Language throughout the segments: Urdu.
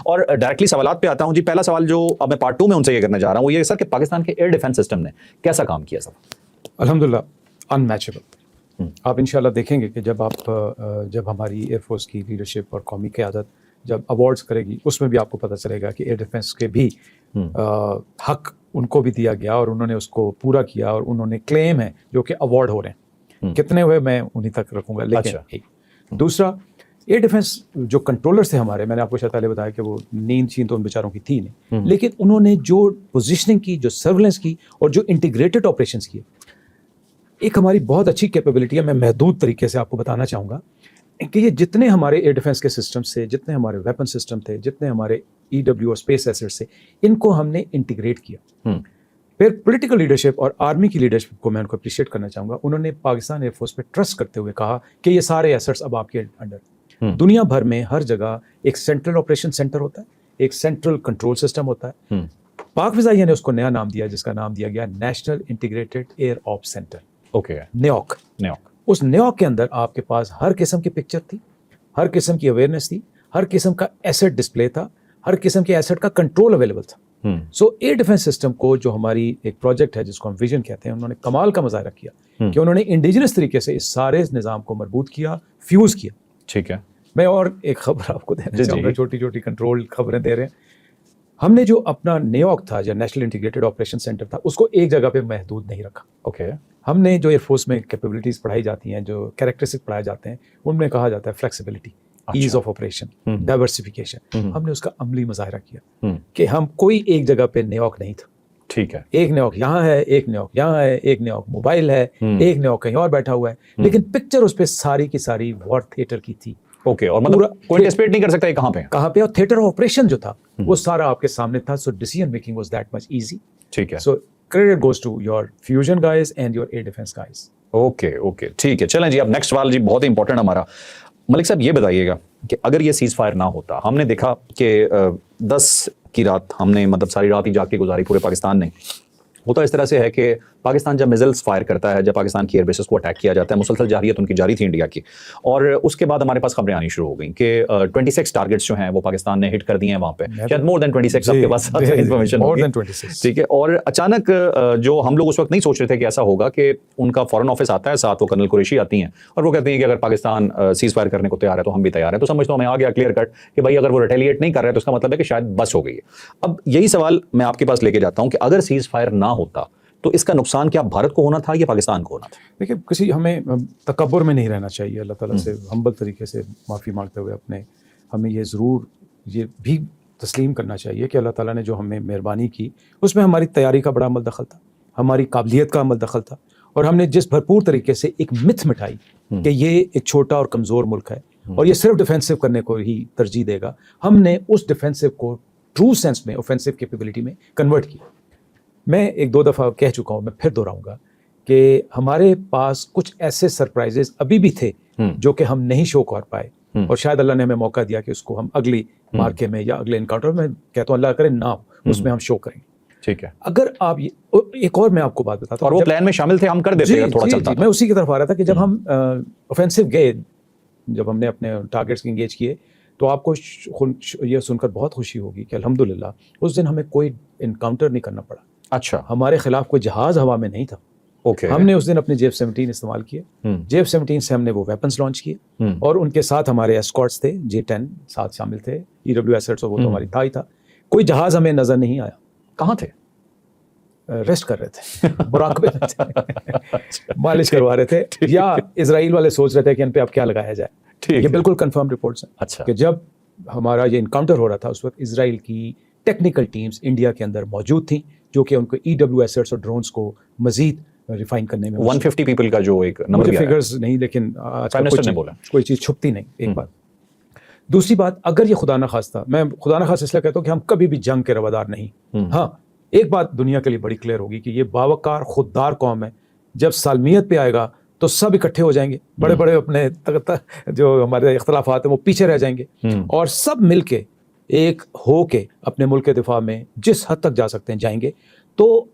اور ڈائریکٹلی سوالات پہ آتا ہوں جی. پہلا سوال جو اب میں پارٹ 2 میں ان سے یہ کرنا چاہ رہا ہوں وہ یہ سر کہ پاکستان کے ایئر ڈیفینس سسٹم نے کیسا کام کیا سر؟ الحمدللہ انمیچبل. آپ انشاءاللہ دیکھیں گے کہ جب ہماری ایئر فورس کی لیڈرشپ اور قومی قیادت جب ایوارڈز کرے گی اس میں بھی آپ کو پتہ چلے گا کہ ایئر ڈیفینس کے بھی حق ان کو بھی دیا گیا اور انہوں نے اس کو پورا کیا اور انہوں نے کلیم ہے جو کہ ایوارڈ ہو رہے ہیں. کتنے ہوئے میں انہیں تک رکھوں گا. لیکن دوسرا ایئر ڈیفینس جو کنٹرولرز تھے ہمارے, میں نے آپ کو شاید پہلے بتایا کہ وہ نیند چھین تو ان بیچاروں کی تھی نہیں, لیکن انہوں نے جو پوزیشننگ کی, جو سرویلنس کی اور جو انٹیگریٹڈ آپریشنس کیے, ایک ہماری بہت اچھی کیپیبلٹی ہے. میں محدود طریقے سے آپ کو بتانا چاہوں گا کہ یہ جتنے ہمارے ایئر ڈیفینس کے سسٹمز تھے, جتنے ہمارے ویپن سسٹم تھے, جتنے ہمارے EW اور اسپیس ایسٹس تھے, ان کو ہم نے انٹیگریٹ کیا. پھر پولیٹیکل لیڈرشپ اور آرمی کی لیڈرشپ کو میں ان کو اپریشیٹ کرنا چاہوں گا. انہوں نے پاکستان ایئر فورس پہ ٹرسٹ کرتے ہوئے کہا کہ یہ سارے ایسٹس اب آپ کے انڈر. دنیا بھر میں ہر جگہ ایک سینٹرل آپریشن سینٹر ہوتا ہے, ایک سینٹرل کنٹرول سسٹم ہوتا ہے. پاک فضائیہ نے اس کو نیا نام دیا جس کا نام دیا گیا نیشنل انٹیگریٹڈ ایئر آپس سینٹر, نیوک. اس نیوک کے اندر آپ کے پاس ہر قسم کی پکچر تھی, ہر قسم کی اویئرنیس تھی, ہر قسم کا ایسٹ ڈسپلے تھا, ہر قسم کے ایسٹ کا کنٹرول اویلیبل تھا. سو ایئر ڈیفینس سسٹم کو جو ہماری ایک پروجیکٹ ہے جس کو ہم ویژن کہتے ہیں, انہوں نے کمال کا مظاہرہ کیا کہ انہوں نے انڈیجنس طریقے سے اس سارے نظام کو مربوط کیا, فیوز کیا. ٹھیک ہے. میں اور ایک خبر آپ کو دینا چاہوں گا, چھوٹی چھوٹی کنٹرول خبریں دے رہے ہیں. ہم نے جو اپنا نیوک تھا, جو نیشنل انٹیگریٹڈ آپریشن سینٹر تھا, اس کو ایک جگہ پہ محدود نہیں رکھا. ہم نے جو ایئر فورس میں کیپیبلٹیز پڑھائی جاتی ہیں, جو کیریکٹرسٹک پڑھائے جاتے ہیں, ان میں کہا جاتا ہے flexibility, as of operation, diversification. ہم نے اس کا عملی مظاہرہ کیا کہ ہم کوئی ایک جگہ پہ نیوک نہیں تھا. ٹھیک ہے. ایک نیوک یہاں ہے, ایک نیوک یہاں ہے, ایک نیوک موبائل ہے, ایک نیوک کہیں اور بیٹھا ہوا ہے, لیکن پکچر اس پہ ساری کی ساری وار تھیٹر کی تھی. اور مطلب کوئی انٹیسپیٹ نہیں کر سکتا کہاں پہ, اور تھیٹر آف آپریشن جو تھا وہ سارا آپ کے سامنے تھا. So decision making was that much easy. ٹھیک ہے. So credit goes to your fusion guys and your air defense guys. Okay ٹھیک ہے. چلیں جی, اب نیکسٹ سوال جی بہت ہی امپورٹنٹ ہمارا. ملک صاحب یہ بتائیے گا کہ اگر یہ سیز فائر نہ ہوتا, ہم نے دیکھا کہ 10 کی رات ہم نے مطلب ساری رات ہی جاگ کے گزاری پورے پاکستان نے. وہ تو اس طرح سے ہے کہ پاکستان جب میزلس فائر کرتا ہے, جب پاکستان کی ایئر بیسز کو اٹیک کیا جاتا ہے, مسلسل جارحیت ان کی جاری تھی انڈیا کی, اور اس کے بعد ہمارے پاس خبریں آنی شروع ہو گئیں کہ 26 ٹارگیٹس جو ہیں وہ پاکستان نے ہٹ کر دیے ہیں وہاں پہ, شاید مور دین 26 آپ کے پاس انفارمیشن ہوگی. ٹھیک ہے. اور اچانک جو ہم لوگ اس وقت نہیں سوچ رہے تھے کہ ایسا ہوگا کہ ان کا فورن آفس آتا ہے, ساتھ وہ کرنل قریشی آتی ہیں اور وہ کہتے ہیں کہ اگر پاکستان سیز فائر کرنے کو تیار ہے تو ہم بھی تیار ہیں. تو سمجھتا ہوں میں آ گیا کلیئر کٹ کہ بھائی اگر وہ ریٹیلیٹ نہیں کر رہے تو اس کا مطلب ہے کہ شاید بس ہو گئی ہے. اب یہی سوال میں آپ کے پاس لے کے جاتا ہوں کہ اگر سیز فائر نہ ہوتا تو اس کا نقصان کیا بھارت کو ہونا تھا یا پاکستان کو ہونا تھا؟ دیکھیے, کسی ہمیں تکبر میں نہیں رہنا چاہیے. اللہ تعالیٰ سے ہمبل طریقے سے معافی مانگتے ہوئے ہمیں یہ ضرور یہ بھی تسلیم کرنا چاہیے کہ اللہ تعالیٰ نے جو ہمیں مہربانی کی اس میں ہماری تیاری کا بڑا عمل دخل تھا, ہماری قابلیت کا عمل دخل تھا, اور ہم نے جس بھرپور طریقے سے ایک متھ مٹائی کہ یہ ایک چھوٹا اور کمزور ملک ہے اور یہ صرف ڈیفینسو کرنے کو ہی ترجیح دے گا, ہم نے اس ڈیفینسو کو ٹرو سینس میں اوفینسو کیپیبلٹی میں کنورٹ کیا. میں 1-2 دفعہ کہہ چکا ہوں, میں پھر دہراؤں گا کہ ہمارے پاس کچھ ایسے سرپرائزز ابھی بھی تھے جو کہ ہم نہیں شو کر پائے, اور شاید اللہ نے ہمیں موقع دیا کہ اس کو ہم اگلی مارکے میں یا اگلے انکاؤنٹر میں, کہتا ہوں اللہ کرے نہ ہو, اس میں ہم شو کریں گے. ٹھیک ہے. اگر آپ ایک اور میں آپ کو بات بتاتا ہوں, اور وہ پلان میں شامل تھے, ہم کر دیتے ہیں تھوڑا چلتا. میں اسی کی طرف آ رہا تھا کہ جب ہم اوفینسو گئے, جب ہم نے اپنے ٹارگیٹس انگیج کیے, تو آپ کو یہ سن کر بہت خوشی ہوگی کہ الحمدللہ اس دن ہمیں کوئی انکاؤنٹر نہیں کرنا پڑا. اچھا. ہمارے خلاف کوئی جہاز ہوا میں نہیں تھا. ہم نے اس دن اپنے JF-17 استعمال کیے. JF-17 سے ہم نے وہ ویپنس لانچ کیے, اور ان کے ساتھ ہمارے اسکواڈس تھے, J-10 ساتھ شامل تھے, EW ایسٹس, وہ تو ہماری تھا ہی تھا. کوئی جہاز ہمیں نظر نہیں آیا. کہاں تھے؟ ریسٹ کر رہے تھے, مراقبے میں تھے, مالش کروا رہے تھے, یا اسرائیل والے سوچ رہے تھے کہ ان پہ اب کیا لگایا جائے. یہ بالکل کنفرم رپورٹس ہیں کہ جب ہمارا یہ انکاؤنٹر ہو رہا تھا اس وقت اسرائیل کی ٹیکنیکل ٹیمز انڈیا کے اندر موجود تھیں, جو کہ ان کو EW ایسٹس اور ڈرونز کو مزید ریفائن کرنے میں 150 پیپل کا جو ایک نمبر ہے, فگرز نہیں, لیکن کوئی چیز چھپتی نہیں. ایک بات. دوسری بات, اگر یہ خدا نخواستہ, میں خدا نخواستہ اس لیے کہتا ہوں کہ ہم کبھی بھی جنگ کے روادار نہیں. ہاں, ایک بات دنیا کے لیے بڑی کلیئر ہوگی کہ یہ باوقار خوددار قوم ہے. جب سالمیت پہ آئے گا تو سب اکٹھے ہو جائیں گے, بڑے بڑے اپنے جو ہمارے اختلافات ہیں وہ پیچھے رہ جائیں گے, اور سب مل کے ایک ہو کے اپنے ملک کے دفاع میں جس حد تک جا سکتے ہیں جائیں گے. تو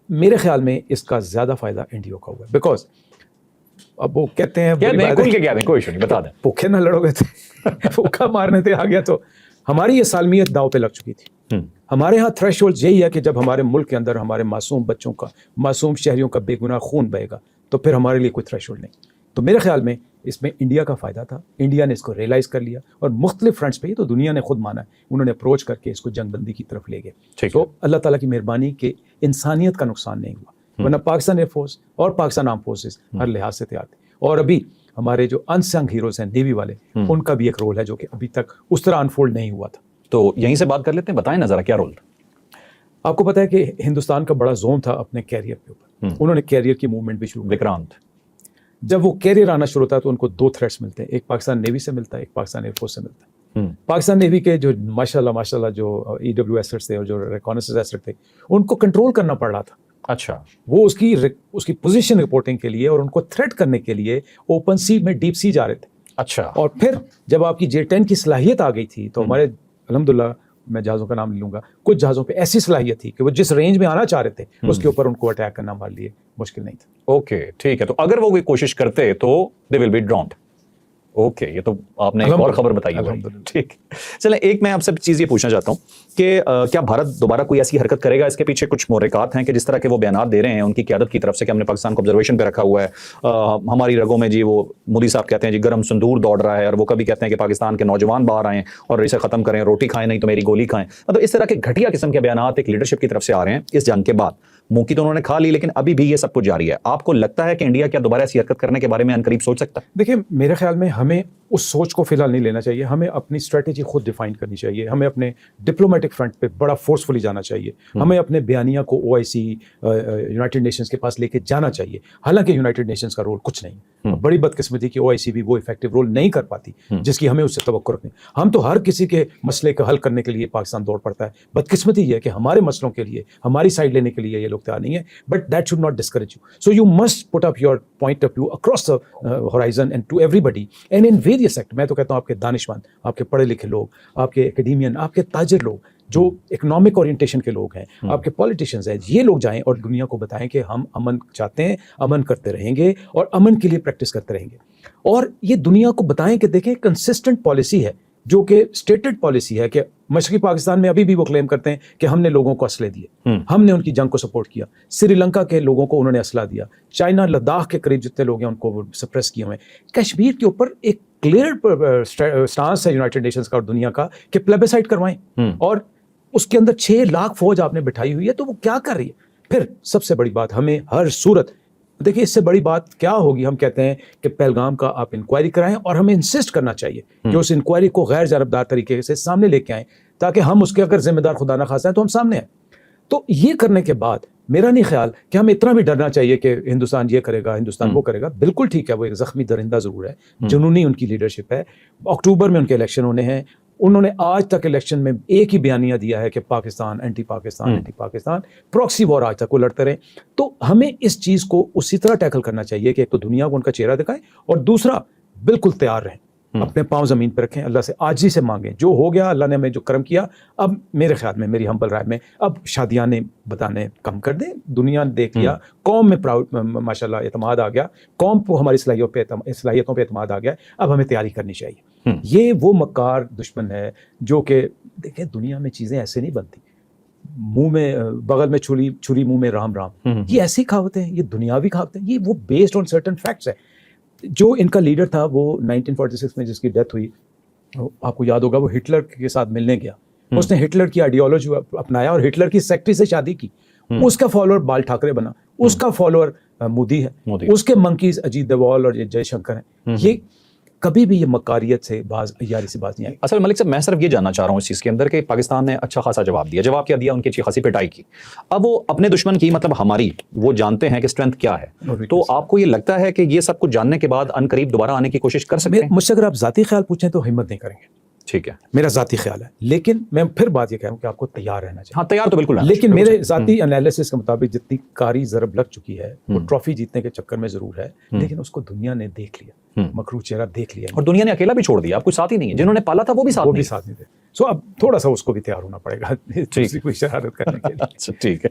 میرے خیال میں اس کا زیادہ فائدہ انڈیا کا ہوا ہے, بیکاز اب وہ کہتے ہیں کوئی ایشو نہیں, بتا دیں. بھوکے نہ لڑو گے, بھوکا مارنے تھے آ گیا تو ہماری یہ سالمیت داؤ پہ لگ چکی تھی. ہمارے ہاں تھریش ہولڈ یہی ہے کہ جب ہمارے ملک کے اندر ہمارے معصوم بچوں کا, معصوم شہریوں کا بے گناہ خون بہے گا تو پھر ہمارے لیے کوئی تھریش ہولڈ نہیں. تو میرے خیال میں اس میں انڈیا کا فائدہ تھا. انڈیا نے اس کو ریئلائز کر لیا اور مختلف فرنٹس پہ, یہ تو دنیا نے خود مانا ہے, انہوں نے اپروچ کر کے اس کو جنگ بندی کی طرف لے گئے. تو اللہ تعالیٰ کی مہربانی کہ انسانیت کا نقصان نہیں ہوا, ورنہ پاکستان ایئر فورس اور پاکستان آرم فورسز ہر لحاظ سے تیار تھے. اور ابھی ہمارے جو انسنگ ہیروز ہیں نیوی والے, ان کا بھی ایک رول ہے جو کہ ابھی تک اس طرح انفولڈ نہیں ہوا تھا. تو یہیں سے بات کر لیتے ہیں, بتائیں نا ذرا کیا رول تھا. آپ کو پتا ہے کہ ہندوستان کا بڑا زون تھا اپنے کیریئر کے اوپر. انہوں نے کیریئر کی موومنٹ بھی شروع کی. وکرانت, جب وہ کیریئر آنا شروع ہوتا ہے تو ان کو 2 تھریٹس ملتے ہیں, ایک پاکستان نیوی سے ملتا ہے, ایک پاکستان ایئر فورس سے ملتا ہے. پاکستان نیوی کے جو ماشاء اللہ جو EW ایسٹ تھے اور جو ریکانسنس ایسٹ تھے, ان کو کنٹرول کرنا پڑ رہا تھا. اچھا, وہ اس کی پوزیشن رپورٹنگ کے لیے اور ان کو تھریٹ کرنے کے لیے اوپن سی میں ڈیپ سی جا رہے تھے. اچھا, اور پھر جب آپ کی J-10 کی صلاحیت آ گئی تھی تو ہمارے الحمدللہ, میں جہازوں کا نام لے لوں گا, کچھ جہازوں پہ ایسی صلاحیت تھی کہ وہ جس رینج میں آنا چاہ رہے تھے اس کے اوپر ان کو اٹیک کرنا ہمارے لیے مشکل نہیں تھا. اوکے ٹھیک ہے. تو اگر وہ کوئی کوشش کرتے تو دے ول بی ڈراؤنڈ. اوکے, یہ تو آپ نے ایک اور خبر بتائی ہے. ٹھیک, چلیں ایک میں آپ سے چیز یہ پوچھنا چاہتا ہوں کہ کیا بھارت دوبارہ کوئی ایسی حرکت کرے گا؟ اس کے پیچھے کچھ محرکات ہیں کہ جس طرح کے وہ بیانات دے رہے ہیں ان کی قیادت کی طرف سے کہ ہم نے پاکستان کو آبزرویشن پہ رکھا ہوا ہے, ہماری رگوں میں جی وہ مودی صاحب کہتے ہیں جی گرم سندور دوڑ رہا ہے, اور وہ کبھی کہتے ہیں کہ پاکستان کے نوجوان باہر آئیں اور اسے ختم کریں, روٹی کھائیں نہیں تو میری گولی کھائیں. مطلب اس طرح کے گھٹیا قسم کے بیانات ایک لیڈرشپ کی طرف سے آ رہے ہیں اس جنگ کے بعد. منہ کی تو انہوں نے کھا لی, لیکن ابھی بھی یہ سب کچھ جاری ہے. آپ کو لگتا ہے کہ انڈیا کیا دوبارہ ایسی حرکت کرنے کے بارے میں عنقریب سوچ سکتا ہے؟ دیکھیں, میرے خیال میں ہمیں اس سوچ کو فی الحال نہیں لینا چاہیے. ہمیں اپنی اسٹریٹجی خود ڈیفائن کرنی چاہیے. ہمیں اپنے ڈپلومیٹک فرنٹ پہ بڑا فورسفلی جانا چاہیے. ہمیں اپنے بیانیہ کو OIC یونائٹڈ نیشنز کے پاس لے کے جانا چاہیے. حالانکہ یونائٹڈ نیشنز کا رول کچھ نہیں, بڑی بدقسمتی کہ OIC بھی وہ افیکٹو رول نہیں کر پاتی جس کی ہمیں اس سے توقع رکھنی. ہم تو ہر کسی کے مسئلے کا حل کرنے کے لیے پاکستان دوڑ پڑتا ہے. بدقسمتی یہ ہے کہ ہمارے مسئلوں کے لیے ہماری سائڈ لینے کے لیے یہ لوگ تیار نہیں ہے. But that should not discourage you. So you must put up your point of view across the horizon and to everybody and in various sector. میں تو کہتا ہوں آپ کے دانشمند, آپ کے پڑھے لکھے لوگ, آپ کے اکیڈیمین, آپ کے تاجر لوگ جو اکنامک اورینٹیشن کے لوگ ہیں, آپ کے پولیٹیشینز ہیں, یہ لوگ جائیں اور دنیا کو بتائیں کہ ہم امن چاہتے ہیں, امن کرتے رہیں گے اور امن کے لیے پریکٹس کرتے رہیں گے. اور یہ دنیا کو بتائیں کہ دیکھیں کنسسٹنٹ پالیسی ہے جو کہ اسٹیٹڈ پالیسی ہے کہ مشرقی پاکستان میں ابھی بھی وہ کلیم کرتے ہیں کہ ہم نے لوگوں کو اسلحے دیے, ہم نے ان کی جنگ کو سپورٹ کیا. سری لنکا کے لوگوں کو انہوں نے اسلحہ دیا. چائنا لداخ کے قریب جتنے لوگ ہیں ان کو سپریس کیے ہوئے ہیں. کشمیر کے اوپر ایک کلیئر سٹانس ہے یونائٹڈ نیشنز کا اور دنیا کا کہ پلیبیسائٹ کروائیں, اور اس کے اندر 6 لاکھ فوج آپ نے بٹھائی ہوئی ہے. تو وہ کیا کر رہی ہے؟ پھر سب سے بڑی بات, ہمیں ہر صورت دیکھیے اس سے بڑی بات کیا ہوگی. ہم کہتے ہیں کہ پہلگام کا آپ انکوائری کرائیں, اور ہمیں انسسٹ کرنا چاہیے کہ اس انکوائری کو غیر جانبدار طریقے سے سامنے لے کے آئیں تاکہ ہم اس کے اگر ذمہ دار خدا نہ خواستہ ہیں تو ہم سامنے آئیں. تو یہ کرنے کے بعد میرا نہیں خیال کہ ہمیں اتنا بھی ڈرنا چاہیے کہ ہندوستان یہ کرے گا, ہندوستان وہ کرے گا. بالکل ٹھیک ہے, وہ ایک زخمی درندہ ضرور ہے, جنونی ان کی لیڈرشپ ہے. اکتوبر میں ان کے الیکشن ہونے ہیں. انہوں نے آج تک الیکشن میں ایک ہی بیانیہ دیا ہے کہ Pakistan anti Pakistan anti Pakistan, proxy war آج تک وہ لڑتے رہے. تو ہمیں اس چیز کو اسی طرح ٹیکل کرنا چاہیے کہ ایک تو دنیا کو ان کا چہرہ دکھائیں, اور دوسرا بالکل تیار رہیں, اپنے پاؤں زمین پہ رکھیں, اللہ سے عاجزی سے مانگیں. جو ہو گیا اللہ نے ہمیں جو کرم کیا, اب میرے خیال میں, میری ہمبل رائے میں, اب شادیاں بتانے کم کر دیں. دنیا نے دیکھ لیا, قوم میں پراؤڈ ماشاء اللہ اعتماد آ گیا, قوم کو ہماری صلاحیتوں پہ اعتماد آ گیا. اب ہمیں تیاری کرنی چاہیے. یہ وہ مکار دشمن ہے جو کہ دیکھیں دنیا میں چیزیں ایسے نہیں بنتی, منہ میں بغل میں چھری منہ میں رام رام, یہ ایسی کہاوتیں ہیں, یہ دنیاوی کہاوتیں, یہ وہ بیسڈ آن سرٹن فیکٹس ہے. جو ان کا لیڈر تھا وہ 1946 میں جس کی ڈیتھ ہوئی, آپ کو یاد ہوگا, وہ ہٹلر کے ساتھ ملنے گیا. اس نے ہٹلر کی آئیڈیالوجی اپنایا اور ہٹلر کی سیکٹری سے شادی کی. اس کا فالوور بال ٹھاکرے بنا, اس کا فالوور مودی ہے, اس کے منکیز اجیت دوال اور جے شنکر ہیں. یہ کبھی بھی یہ مکاریت سے عیاری سے باز نہیں آئی. اصل ملک صاحب میں صرف یہ جاننا چاہ رہا ہوں اس چیز کے اندر کہ پاکستان نے اچھا خاصا جواب کیا دیا, ان کی اچھی خاصی پٹائی کی. اب وہ اپنے دشمن کی, مطلب ہماری, وہ جانتے ہیں کہ اسٹرینتھ کیا ہے. تو آپ کو یہ لگتا ہے کہ یہ سب کچھ جاننے کے بعد ان قریب دوبارہ آنے کی کوشش کر سکتے ہیں؟ مجھ سے اگر آپ ذاتی خیال پوچھیں تو ہمت نہیں کریں گے. ٹھیک ہے, میرا ذاتی خیال ہے, لیکن میں پھر بات یہ کہہ رہا ہوں کہ آپ کو تیار رہنا چاہیے. ہاں تیار تو بالکل ہے, لیکن میرے ذاتی انالیسس کے مطابق جتنی کاری ضرب لگ چکی ہے وہ ٹرافی جیتنے کے چکر میں ضرور ہے, لیکن اس کو دنیا نے دیکھ لیا, مکروہ چہرہ دیکھ لیا, اور دنیا نے اکیلا بھی چھوڑ دیا. آپ کوئی ساتھی نہیں ہے, جنہوں نے پالا تھا وہ بھی ساتھ نہیں تھے. سو اب تھوڑا سا اس کو بھی تیار ہونا پڑے گا کوئی شرارت کرنے کے لیے. ٹھیک ہے.